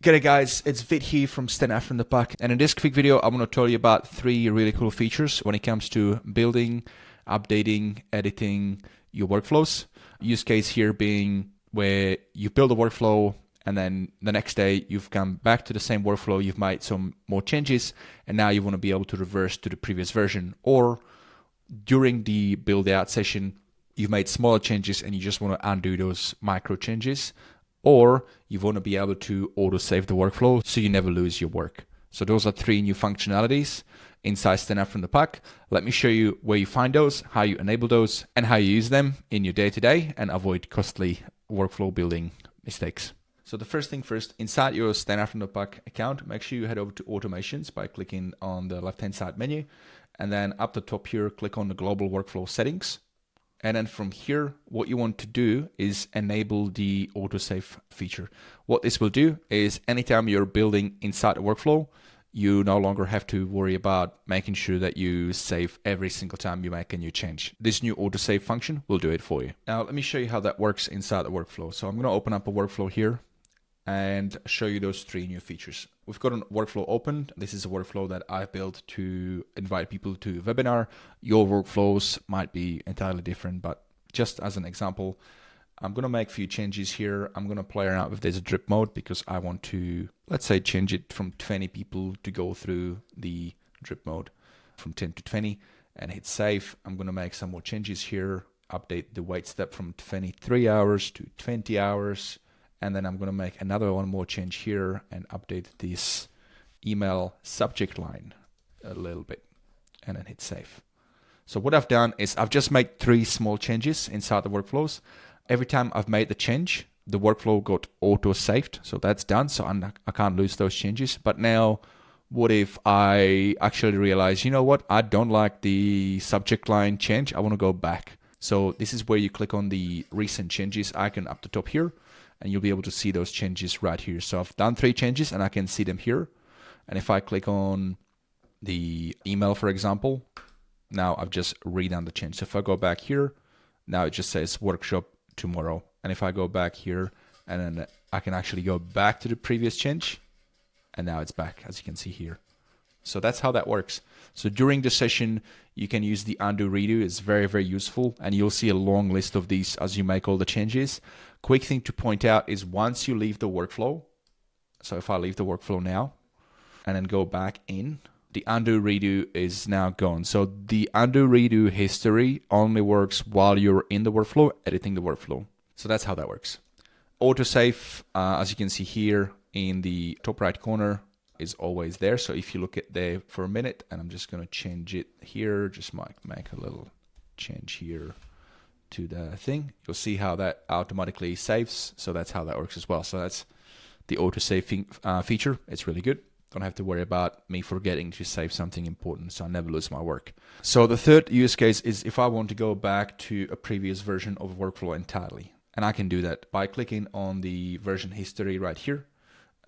G'day guys, it's Vid here from Stand from the Puck, and in this quick video I'm going to tell you about 3 really cool features when it comes to building, updating, editing your workflows. Use case here being where you build a workflow and then the next day you've come back to the same workflow, you've made some more changes, and now you want to be able to reverse to the previous version, or during the build out session you've made smaller changes and you just want to undo those micro changes, or you want to be able to auto-save the workflow so you never lose your work. So those are 3 new functionalities inside Stand from the Puck. Let me show you where you find those, how you enable those, and how you use them in your day-to-day and avoid costly workflow building mistakes. So the first thing first, inside your Stand from the Puck account, make sure you head over to Automations by clicking on the left-hand side menu, and then up the top here, click on the Global Workflow Settings. And then from here, what you want to do is enable the autosave feature. What this will do is anytime you're building inside a workflow, you no longer have to worry about making sure that you save every single time you make a new change. This new autosave function will do it for you. Now, let me show you how that works inside the workflow. So I'm going to open up a workflow here and show you those 3 new features. We've got a workflow opened. This is a workflow that I built to invite people to a webinar. Your workflows might be entirely different, but just as an example, I'm going to make a few changes here. I'm going to play around with this drip mode because I want to, let's say, change it from 20 people to go through the drip mode from 10 to 20 and hit save. I'm going to make some more changes here, update the wait step from 23 hours to 20 hours. And then I'm going to make another one more change here and update this email subject line a little bit and then hit save. So what I've done is I've just made 3 small changes inside the workflows. Every time I've made the change, the workflow got auto saved. So that's done. So I can't lose those changes. But now what if I actually realize, you know what? I don't like the subject line change. I want to go back. So this is where you click on the recent changes icon up the top here, and you'll be able to see those changes right here. So I've done 3 changes and I can see them here. And if I click on the email, for example, now I've just redone the change. So if I go back here, now it just says workshop tomorrow. And if I go back here, and then I can actually go back to the previous change, and now it's back, as you can see here. So that's how that works. So during the session, you can use the undo redo. It's very, very useful. And you'll see a long list of these as you make all the changes. Quick thing to point out is once you leave the workflow, so if I leave the workflow now and then go back in, the undo redo is now gone. So the undo redo history only works while you're in the workflow, editing the workflow. So that's how that works. Autosave, as you can see here in the top right corner, is always there. So if you look at there for a minute, and I'm just going to change it here, just make a little change here to the thing, you'll see how that automatically saves. So that's how that works as well. So that's the autosave feature. It's really good. Don't have to worry about me forgetting to save something important, so I never lose my work. So the third use case is if I want to go back to a previous version of a workflow entirely. And I can do that by clicking on the version history right here.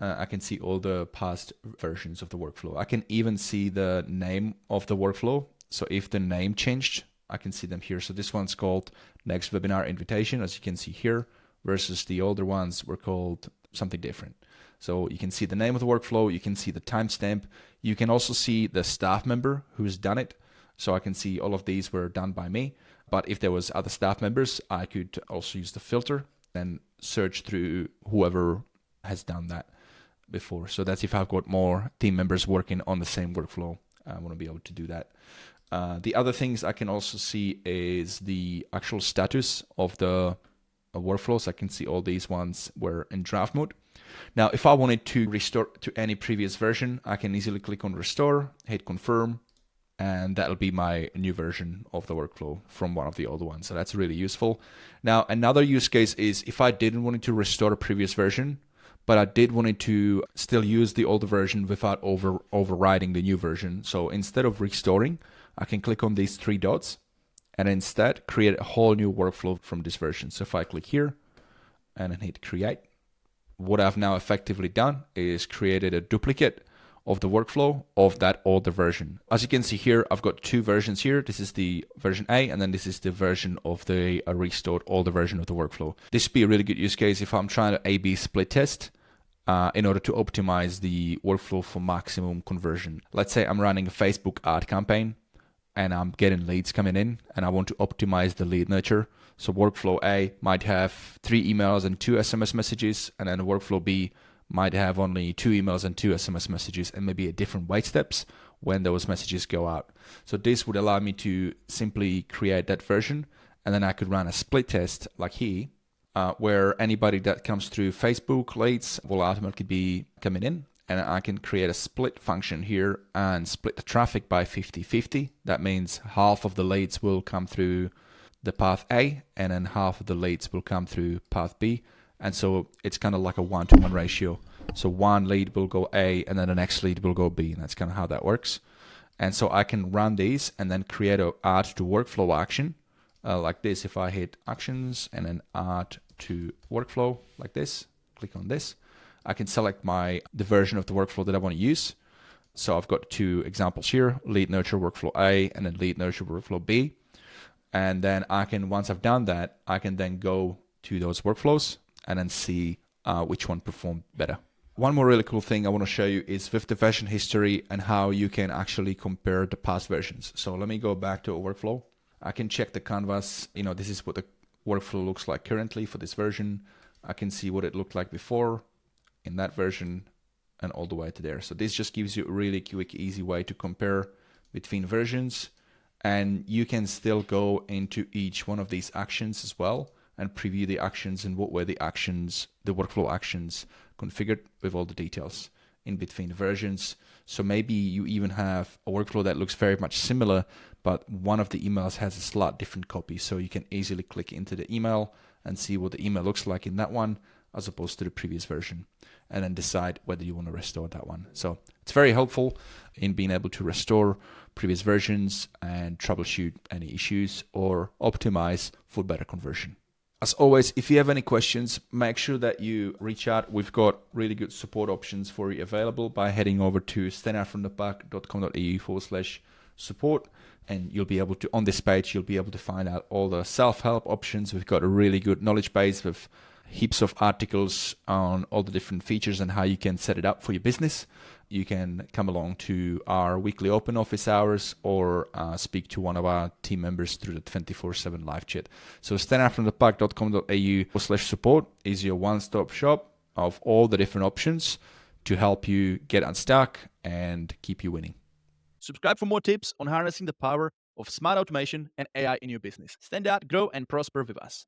I can see all the past versions of the workflow. I can even see the name of the workflow. So if the name changed, I can see them here. So this one's called Next Webinar Invitation, as you can see here, versus the older ones were called something different. So you can see the name of the workflow, you can see the timestamp, you can also see the staff member who's done it. So I can see all of these were done by me. But if there was other staff members, I could also use the filter and search through whoever has done that before. So that's if I've got more team members working on the same workflow, I want to be able to do that. The other things I can also see is the actual status of the workflows. I can see all these ones were in draft mode. Now, if I wanted to restore to any previous version, I can easily click on restore, hit confirm, and that'll be my new version of the workflow from one of the older ones. So that's really useful. Now, another use case is if I didn't want to restore a previous version, but I did want to still use the older version without overriding the new version. So instead of restoring, I can click on these 3 dots and instead create a whole new workflow from this version. So if I click here and then hit create, what I've now effectively done is created a duplicate of the workflow of that older version. As you can see here, I've got 2 versions here. This is the version A, and then this is the version of the restored older version of the workflow. This would be a really good use case if I'm trying to A/B split test in order to optimize the workflow for maximum conversion. Let's say I'm running a Facebook ad campaign and I'm getting leads coming in and I want to optimize the lead nurture. So workflow A might have 3 emails and 2 SMS messages, and then workflow B might have only 2 emails and 2 SMS messages, and maybe a different wait steps when those messages go out. So this would allow me to simply create that version, and then I could run a split test like here, where anybody that comes through Facebook leads will automatically be coming in, and I can create a split function here and split the traffic by 50-50. That means half of the leads will come through the path A, and then half of the leads will come through path B. And so it's kind of like a 1-to-1 ratio. So one lead will go A, and then the next lead will go B. And that's kind of how that works. And so I can run these and then create a add to workflow action like this. If I hit actions and then add to workflow like this, click on this, I can select the version of the workflow that I want to use. So I've got 2 examples here, lead nurture workflow A and then lead nurture workflow B. And then I can, once I've done that, I can then go to those workflows and then see which one performed better. One more really cool thing I want to show you is with the version history and how you can actually compare the past versions. So let me go back to a workflow. I can check the canvas. This is what the workflow looks like currently for this version. I can see what it looked like before in that version and all the way to there. So this just gives you a really quick, easy way to compare between versions. And you can still go into each one of these actions as well and preview the actions and what were the actions, the workflow actions configured with all the details in between versions. So maybe you even have a workflow that looks very much similar, but one of the emails has a slightly different copy. So you can easily click into the email and see what the email looks like in that one as opposed to the previous version, and then decide whether you want to restore that one. So it's very helpful in being able to restore previous versions and troubleshoot any issues or optimize for better conversion. As always, if you have any questions, make sure that you reach out. We've got really good support options for you available by heading over to standoutfromthepack.com.au/support. And you'll be able to, on this page, you'll be able to find out all the self-help options. We've got a really good knowledge base with heaps of articles on all the different features and how you can set it up for your business. You can come along to our weekly open office hours or speak to one of our team members through the 24/7 live chat. So standoutfromthepack.com.au/support is your one-stop shop of all the different options to help you get unstuck and keep you winning. Subscribe for more tips on harnessing the power of smart automation and AI in your business. Stand out, grow, and prosper with us.